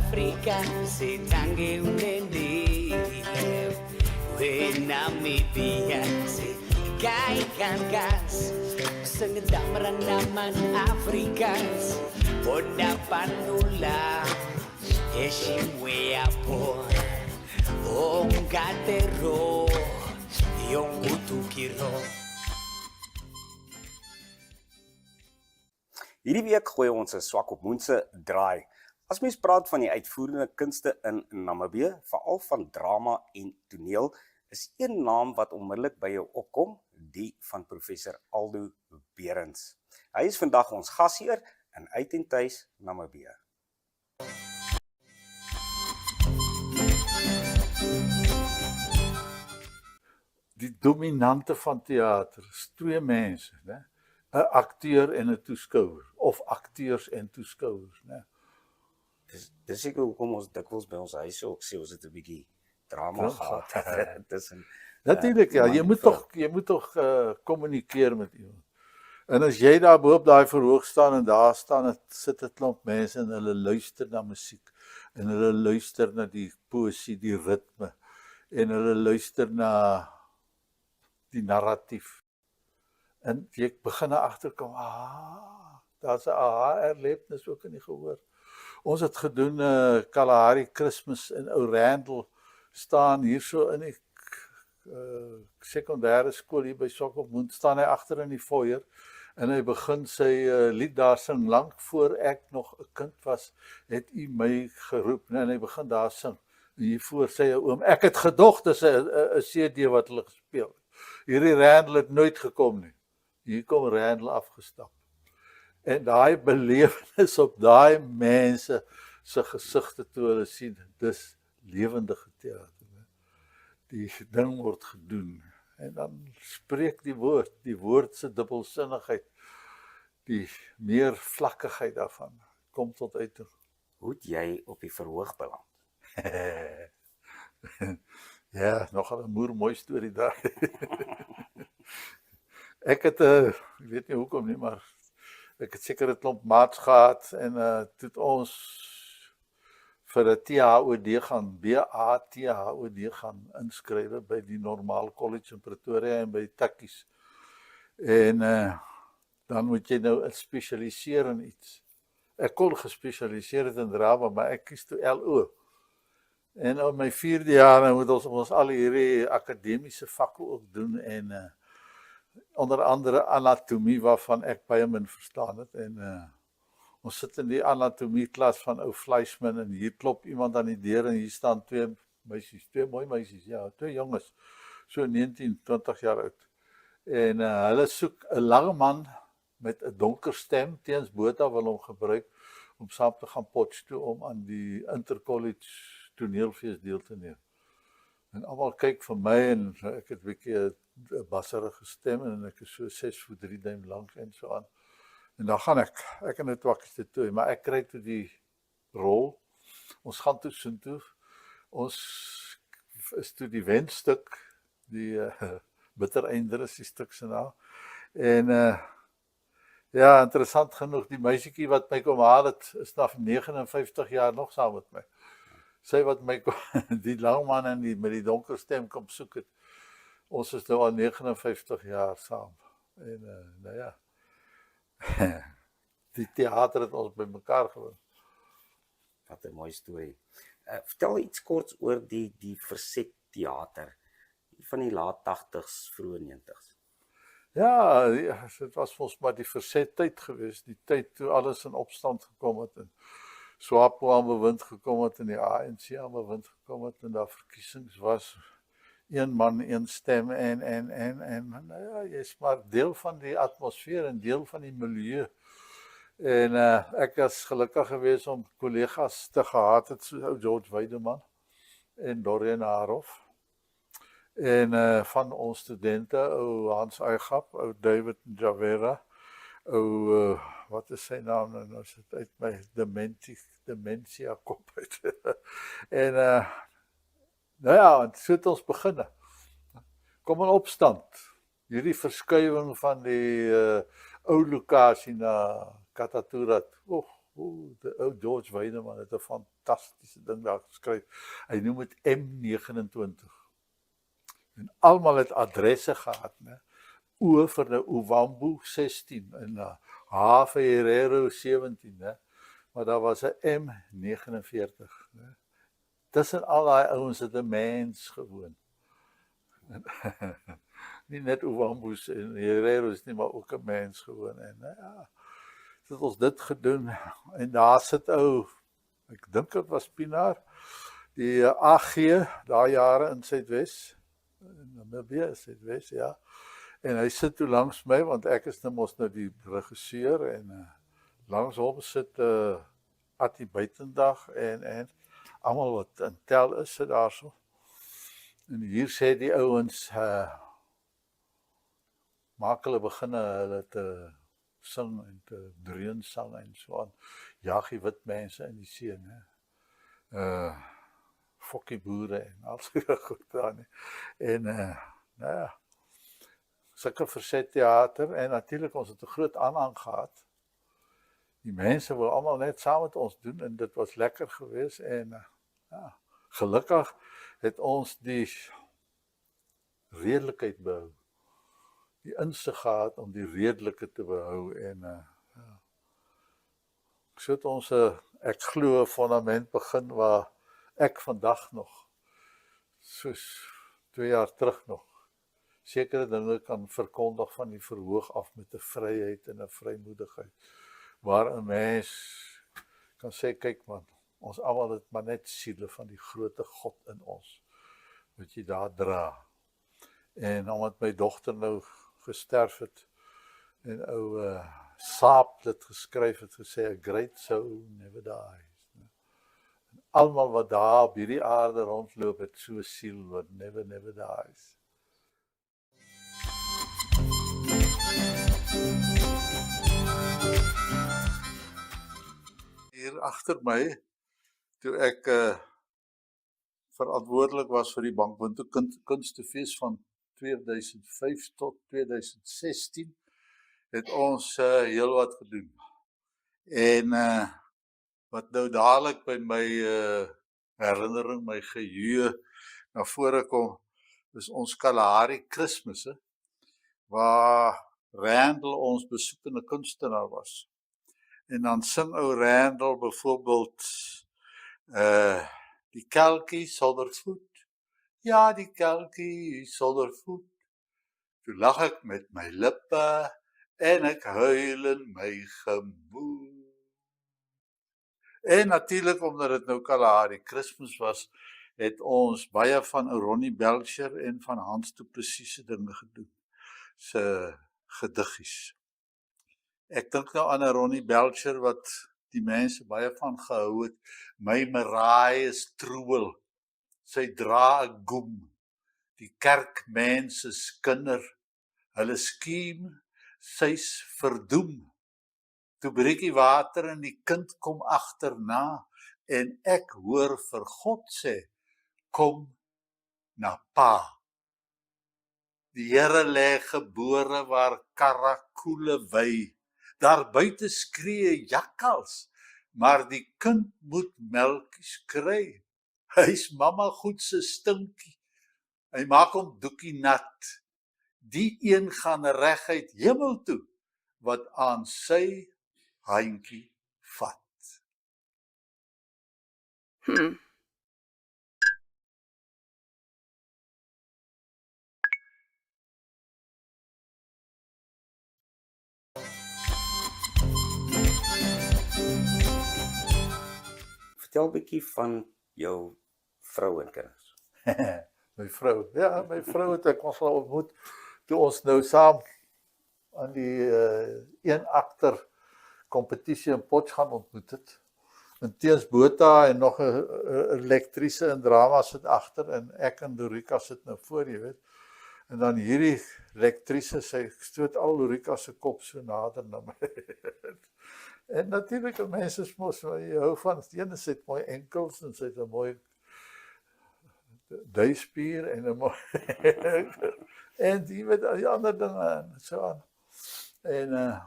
Afrika sitange unende we Namibia si kai kan gas sengedamran naman Afrikas Boda panula Yeshimwe apo Om gatero Yung utukiro. Hierdie week gooi ons 'n swak op moense draai. As mens praat van die uitvoerende kunste in Namibië, veral van drama en toneel, is een naam wat onmiddellik by jou opkom, die van professor Aldo Berends. Hy is vandag ons gasheer in Uit en Tuis, Namibië. Die dominante van teater is twee mense, né? 'n akteur en 'n toeskouer, of akteurs en toeskouers, né? Dis seker hoekom ons dikwels by ons huise ook sê ons het 'n bietjie drama gehad tussen. Natuurlik, ja, jy moet tog kommunikeer met iemand. En as jy daar bo op daai verhoog staan en daar sit 'n klomp mense en hulle luister na musiek en hulle luister na die poesie, die ritme en hulle luister na die narratief. En jy begin agterkom, daar's 'n aha-erlebnis ook in die gehoor. Ons het gedoen Kalahari Kersfees in Ou Randall staan hierso in die sekondêre skool hier by Swakopmund, staan hy agter in die foyer en hy begin sy lied daar sing. Lank voor ek nog 'n kind was, het u my geroep, en hy begin daar sing. En hiervoor sê hy oom, ek het gedog dis 'n CD wat hulle gespeel het. Hierdie Randall het nooit gekom nie. Hier kom Randall afgestap. En daai belewenis op daai mense se gesigte toe hulle sien, dis lewendige teater. Die ding word gedoen. En dan spreek die woord se dubbelsinnigheid, die meer vlakkigheid daarvan, kom tot uiting. Hoe het jy op die verhoog beland? Ja, nogal 'n mooi storie daar. Ek het, ek weet nie hoekom nie, maar ek het seker 'n klomp maats gehad en toe het ons vir 'n THOD gaan, BATHOD gaan inskrywe by die Normaal College in Pretoria en by Takkies. En dan moet jy nou spesialiseer in iets. Ek kon gespesialiseer het in drama, maar ek kies toe LO. En op my 4de jaar moet ons al hierdie akademiese vakke ook doen en onder andere anatomie waarvan ek baie min verstaan het en ons sit in die anatomie klas van ou Fleischmann en hier klop iemand aan die deur en hier staan twee mooi meisies, ja, twee jonges, so 19, 20 jaar oud. En hulle soek 'n lang man met 'n donker stem, teens Botha wil hom gebruik om saam te gaan Potchefstroom om aan die Intercollege toneelfees deel te neem. En almal kyk vir my en ek het 'n bietjie 'n basserige stem en ek is so 6 voet 3 duim lank en so aan. En dan gaan ek en dit wakkie toe, maar ek kry toe die rol. Ons gaan toe soontoe. Ons is toe die wensstuk, die Bittereinder is die stuk se naam. En ja, interessant genoeg, die meisietjie wat my kom haal het, is na 59 jaar nog saam met my. Sy wat my die lang man en met die donker stem kom soek het. Ons is nou al 59 jaar saam. En nou ja, die teater het ons by mekaar gebring. Wat 'n mooi storie. Vertel iets kort oor die verset teater van die laat 80s, vroeë 90s. Ja, dit was volgens maar die verset tyd geweest, die tyd toe alles in opstand gekom het en SWAPO aan bewind gekom het en die ANC aan bewind gekom het en daar verkiesings was. Een man, een stem en nou ja, jy's maar deel van die atmosfeer en deel van die milieu. En ek was gelukkig geweest om kollegas te gehad het so ou George Weideman en Dorian Haroff. En van ons studente, ou Hans Eigap, ou David Javera, ou wat is sy naam nou sit uit my dementia kop uit. En nou ja, so het ons begin. Kom in opstand. Hierdie verskuiwing van die ou lokasie na Katatura. De ou George Weideman het 'n fantastiese ding daar geskryf. Hy noem dit M29. En almal het adresse gehad, né? O vir 'n Ovambo 16 en H vir Herero 17, né? Maar daar was 'n M49, né? Tussen al daai ouens het 'n mens gewoon. Nie net Ovambos en Hereros nie, maar ook 'n mens gewoon. En ja, het ons dit gedoen. En daar sit ek dink dit was Pienaar, die AG, daai jare in Suidwes, in Namibië, Suidwes, ja. En hy sit toe langs my, want ek is mos nou die regisseur, en langs hom sit Attie Buitendag en almal wat in tel is, sit daarso. En hier sê die ouens, maak hulle begin hulle te sing en te dreun en so aan. Jagie wit mense in die see, né? Fokkie boere en al so goed daar, nie. En nou ja, sulke verzetteater, en natuurlik ons het 'n groot aanhang gehad. Die mense wou almal net saam met ons doen, en dit was lekker geweest, en ja, gelukkig het ons die redelikheid behou. Die insig gehad om die redelike te behou, en ja. So het ons ek glo 'n fundament begin waar ek vandag nog, soos 2 jaar terug nog, sekere dinge kan verkondig van die verhoog af met 'n vryheid en 'n vrymoedigheid, waar 'n mens kan sê, kyk man, ons almal het maar net siele van die groote God in ons, wat jy daar dra. En omdat my dogter nou gesterf het, en Saap dit geskryf het, gesê, a great soul never dies. En almal wat daar op hierdie aarde rondloop, het so 'n siel wat never dies. Hier agter my, toe ek verantwoordelik was vir die Bankbuntu Kunstefees van 2005 tot 2016, het ons heel wat gedoen. En wat nou dadelik by my herinnering, my geheue na vore kom, is ons Kalahari Kersfees, waar Randall ons besoekende kunstenaar was. En dan sing ou Randall byvoorbeeld die kelkie sonder voet. Ja, die kelkie sonder voet. Toe lag ek met my lippe en ek huil in my gemoed. En natuurlik, omdat dit nou Kalahari Kersfees was, het ons baie van Ronnie Belcher en van Hans Du Plessis se dinge gedoen. Se gediggies. Ek dink nou aan 'n Ronnie Belcher wat die mense baie van gehou het. My meraai is troebel. Sy dra 'n goem. Die kerkmens is kinder. Hulle skiem, sy's verdoem. Toe breek die water en die kind kom agterna en ek hoor vir God sê, kom na pa. Die Here lê gebore waar karakoele wy. Daar buite skree jakkals, maar die kind moet melkies kry. Hy's mamma goed se stinkie. Hy maak hom doekie nat. Die een gaan reguit hemel toe, wat aan sy handjie vat. Vertel 'n bietjie van jou vrou en kinders. My vrou, ja, my vrou het ek ons al ontmoet, toe ons nou saam aan die een akter kompetisie in Potchefstroom ontmoet het. En Teens Botha en nog 'n elektrise in drama sit agter, en ek en Lorika sit nou voor, jy weet. En dan hierdie elektrise, sy stoot al Lorika se kop so nader na my. En natuurlik, mense is mos, jy hou van, die ene sit mooi enkels, en sy het 'n mooi duispier, en 'n mooi, en die met die ander dinge, en so aan. En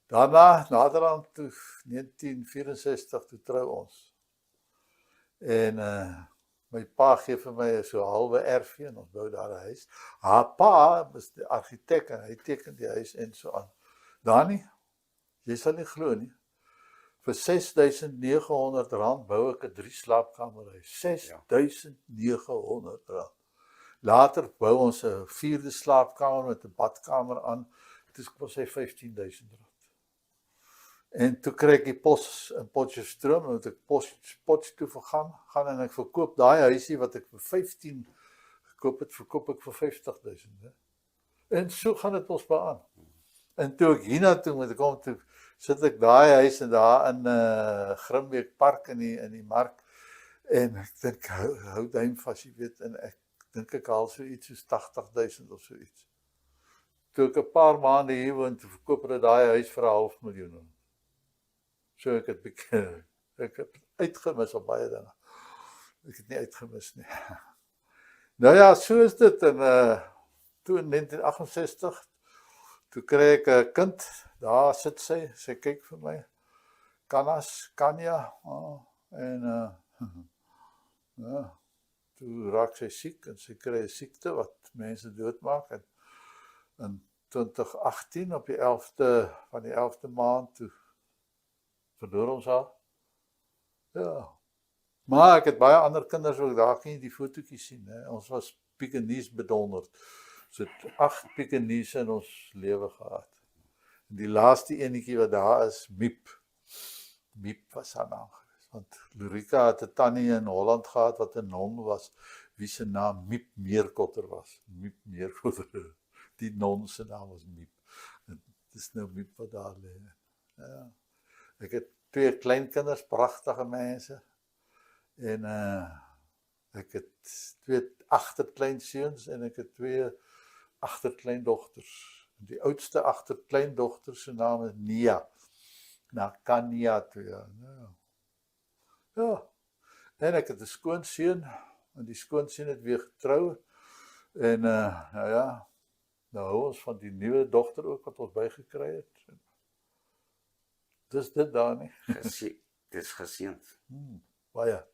Daarna, naderhand toe 1964 toe trou ons. En my pa gee vir my so 'n halwe erfie en ons bou daar 'n huis. Haar pa is die argitek en hy teken die huis en so aan. Dani, jy sal nie glo nie. Vir R6.900 bou ek 'n 3 slaapkamer huis. R6.900. Later bou ons 'n 4de slaapkamer met 'n badkamer aan. Dit kos hy R15.000. En toe kry ek die pos in Potchefstroom, en toe ek Potchefstroom gaan en ek verkoop daai huisie wat ek vir 15 gekoop het, verkoop ek vir 50.000. En so gaan dit ons aan. En toe ek hiernatoe moet kom, toe sit ek daai huis en daar in Grimbeek Park in die mark, en ek dink, hou duim vas, jy weet, en ek dink ek haal so iets soos 80.000 of so iets. Toe ek 'n paar maande hier woon, toe verkoop hulle daai huis vir $500.000. So ek het uitgemis op baie dinge. Ek het nie uitgemis nie. Nou ja, so is dit. En toe in 1968, toe kry ek 'n kind. Daar sit sy kyk vir my. Kanya. En ja, toe raak sy siek en sy kry 'n siekte wat mense doodmaak. En in 2018 op die 11de van die 11de maand toe verloor ons haar. Ja. Maar ek het baie ander kinders ook, daar kan jy die fotootjies sien. Hè. Ons was Pekingese bedonderd. So 8 Pekingese in ons lewe gehad. En die laaste enetjie wat daar is, Miep. Miep was haar naam geweest. Want Lurika het 'n tannie in Holland gehad wat 'n non was, wie se naam Miep Meerkotter was. Miep Meerkotter. Die non se naam was Miep. En dit is nou Miep wat daar lê. Ja. Ek het 2 kleinkinders, pragtige mense. En ek het 2 agterkleinseuns en ek het 2 agterkleindogters. Die oudste agterkleindogter se naam is Nia. Na Kanya toe. Ja. En ek het 'n skoonseun en die skoonseun het weer getrou. En nou ja, nou hou ons van die nuwe dogter ook wat ons bygekry het. Dis dit daar nie. Dis geseënd. Baie.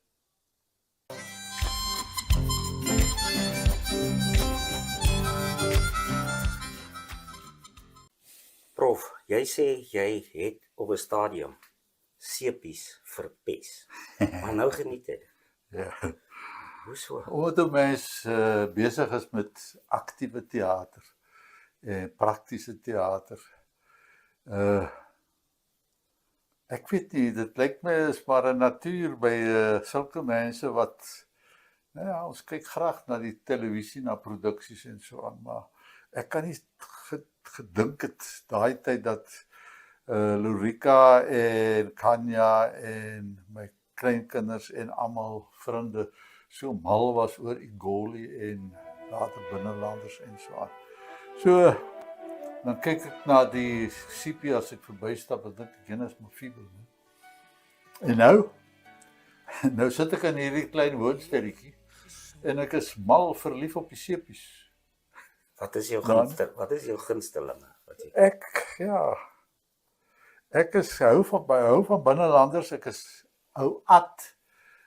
Prof, jy sê jy het op 'n stadium sepies verpes. Maar nou geniet jy dit. Ja. Hoeso? Omdat 'n mens besig is met aktiewe teater en praktiese teater. Ek weet nie, dit lyk my is maar 'n natuur by sulke mense wat, nou ja, ons kyk graag na die televisie, na produksies en so aan, maar ek kan nie gedink het daai tyd dat Lurika en Kanya en my kleinkinders en almal vriende so mal was oor Igoli en later binnelanders en so aan. So dan kyk ek na die CP as ek verbystap en dink ek, is maar fiebel. En nou sit ek in hierdie klein woonstelletjie en ek is mal verlief op die sepies. Wat is jou gunstelinge? Ek hou van binnelanders. Ek is Ad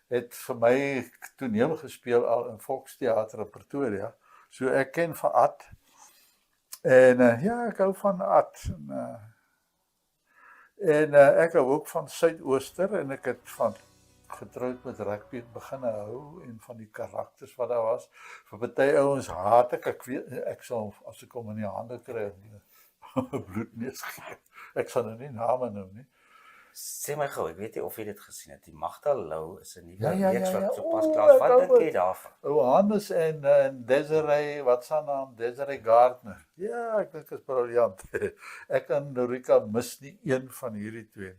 het vir my toneel gespeel al in Volksteater in Pretoria. So ek ken van Ad. En ja, ek hou van Ad. En ek hou ook van Suidooster en ek het van getroud met rugby begin hou en van die karakters wat daar was. Vir party ouens haat ek weet ek sal as ek hom in die hande kry bloedneus gee. Ek sal nou nie name noem nie. Sê my gou, ek weet nie of jy dit gesien het. Die Magda Lou is 'n nuwe Ja. reeks wat sopas klaar. Wat dink jy daarvan? Hannes en Desiree, wat is haar naam? Desiree Gardner. Ja, ek dink dit is briljant. Ek en Lurika mis nie een van hierdie twee.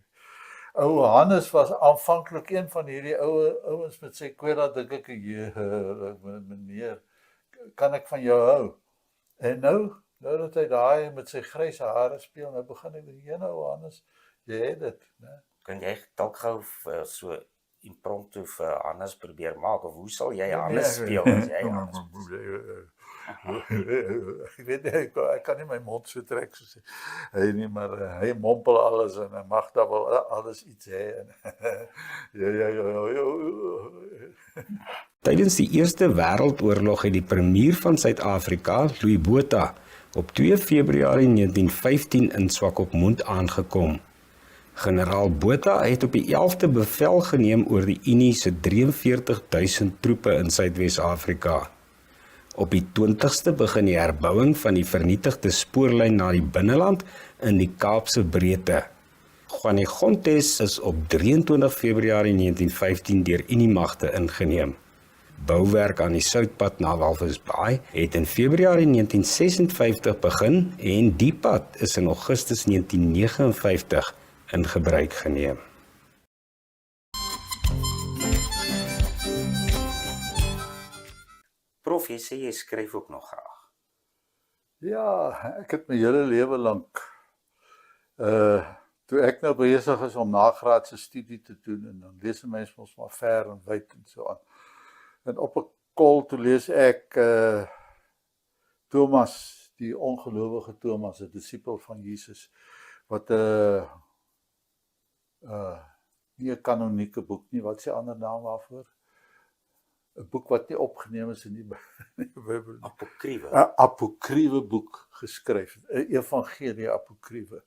Hannes was aanvanklik een van hierdie ouens met sy kwela, dink ek, meneer, kan ek van jou hou? En nou dat hy daai met sy grys hare speel, nou begin ek met Hannes, jy het dit, né? Kan jy dalk gou so impromptu vir Hannes probeer maak, of hoe sal jy Hannes speel as jy Hannes? Ek weet nie, ek kan nie my mond so trek soos hy nie, maar hy mompel alles en hy mag daar wel alles iets hê. Ja. Tydens die Eerste Wêreldoorlog het die premier van Suid-Afrika, Louis Botha, op 2 Februarie 1915 in Swakopmund aangekom. Generaal Botha het op die 11de bevel geneem oor die Unie se 43.000 troepe in Suidwes-Afrika. Op die 20ste begin die herbouing van die vernietigde spoorlyn na die binneland in die Kaapse Breedte. Guanigontes is op 23 Februarie 1915 deur Uniemagte ingeneem. Bouwerk aan die Soutpad na Walvis Bay het in Februarie 1956 begin en die pad is in Augustus 1959 in gebruik geneem. Prof, jy sê jy skryf ook nog graag. Ja, ek het my hele lewe lank toe ek nou besig is om nagraadse studie te doen en dan lees 'n mens mos maar ver en wyd en so aan. En op 'n kol toe lees ek Thomas, die ongelowige Thomas, 'n disipel van Jesus, wat nie 'n kanonieke boek nie, wat sê ander naam daarvoor? 'n Boek wat nie opgeneem is in die Bybel. Apokriewe. 'n Apokriewe boek geskryf, 'n evangelie apokriewe.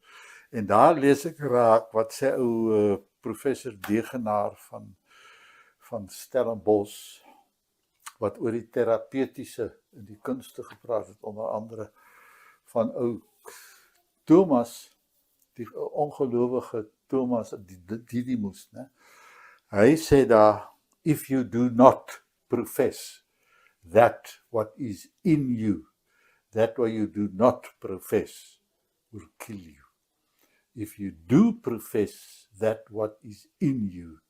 En daar lees ek raak wat sê ou professor Degenaar van Stellenbosch, wat oor die terapeutiese en die kunste gepraat het, onder andere van ou Thomas, die ongelowige Thomas, Didymus, né? Hy sê daar, if you do not profess that what is in you, that what you do not profess will kill you. If you do profess that what is in you,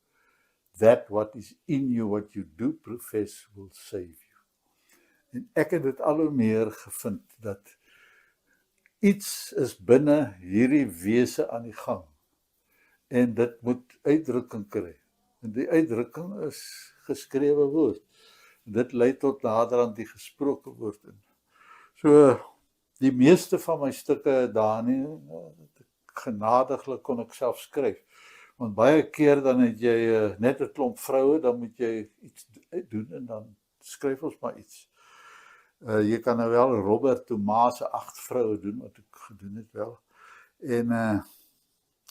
that what is in you, what you do profess, will save you. En ek het dit al hoe meer gevind, dat iets is binne hierdie wese aan die gang, en dit moet uitdrukking kry. En die uitdrukking is geskrewe woord. En dit lei tot naderhand die gesproke woord in. So, die meeste van my stukke daar nie, genadiglik kon ek self skryf. Want baie keer dan het jy net 'n klomp vroue, dan moet jy iets doen en dan skryf ons maar iets. Jy kan nou wel Robert Thomas se 8 vroue doen, wat ek gedoen het wel. En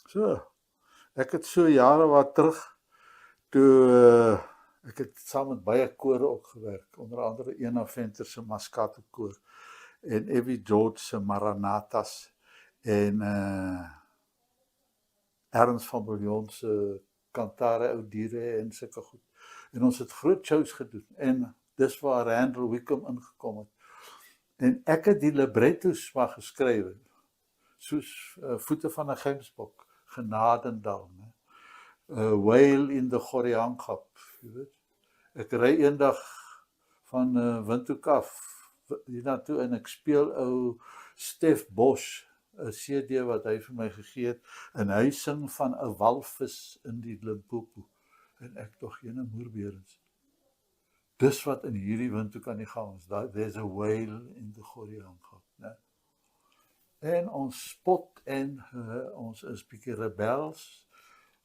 so, ek het so jare wat terug, toe ek het saam met baie kore ook gewerk, onder andere Ena Venter se Mascato koor, en Evie George se Maranatas, en Ernst van Bouillon se Cantare Audire en sulke goed. En ons het groot shows gedoen, en dis waar Randall Wickham ingekom het. En ek het die librettos maar geskrywe, soos Voete van 'n Gemsbok, Genadendal, Whale in the Goriaangap, jy weet. Ek ry eendag van Windhoek af hiernatoe en ek speel ou Stef Bosch, 'n CD wat hy vir my gegee het, en hy sing van 'n walvis in die Limpopo, en ek tog ene Moerberens. Dis wat in hierdie Windhoek aan die gang is, there's a whale in the Goriaangap, né? En ons spot en ons is bietjie rebels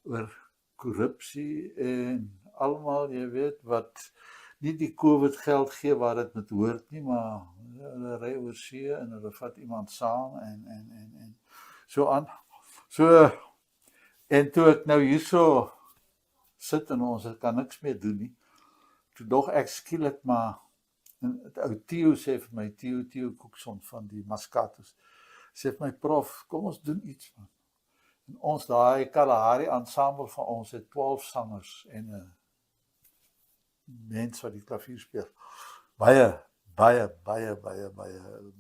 oor korrupsie en almal, jy weet, wat nie die COVID geld gee waar dit moet hoort nie, maar hulle ry oor see en hulle vat iemand saam en so aan. So, en toe ek nou hierso sit en ons kan niks meer doen nie, toe dog ek skielik maar, en ou Theo sê vir my, Theo Cookson van die Mascatos, sê vir my, prof, kom ons doen iets man. En ons, daai Kalahari ensemble van ons het 12 sangers en 'n mens wat die klavier speel. Baie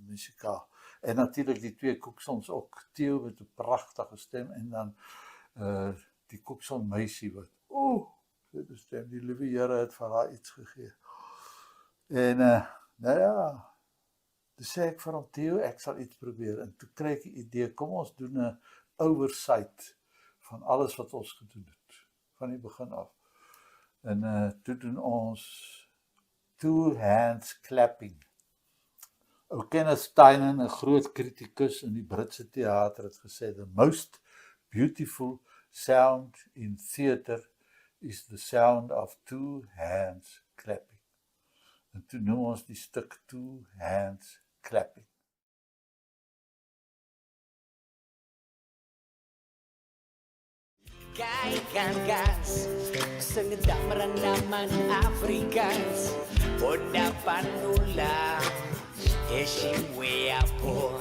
musikaal. En natuurlik die 2 Cooksons ook, Theo met 'n pragtige stem en dan die Cookson meisie wat, die stem, die liewe Here het vir haar iets gegee. En nou ja, toe sê ek vir hom, Theo, ek sal iets probeer. En toe kry ek 'n idee, kom ons doen 'n oversight van alles wat ons gedoen het, van die begin af. En toe doen ons 2 hands clapping. Ou Kenneth Tynan, 'n groot kritikus in die Britse teater, het gesê the most beautiful sound in theater is the sound of two hands clapping. En toe noem ons die stuk Two Hands Clapping. Kaikan gas Sengedang meranaman Afrikaans Poda panula Heshimwe apo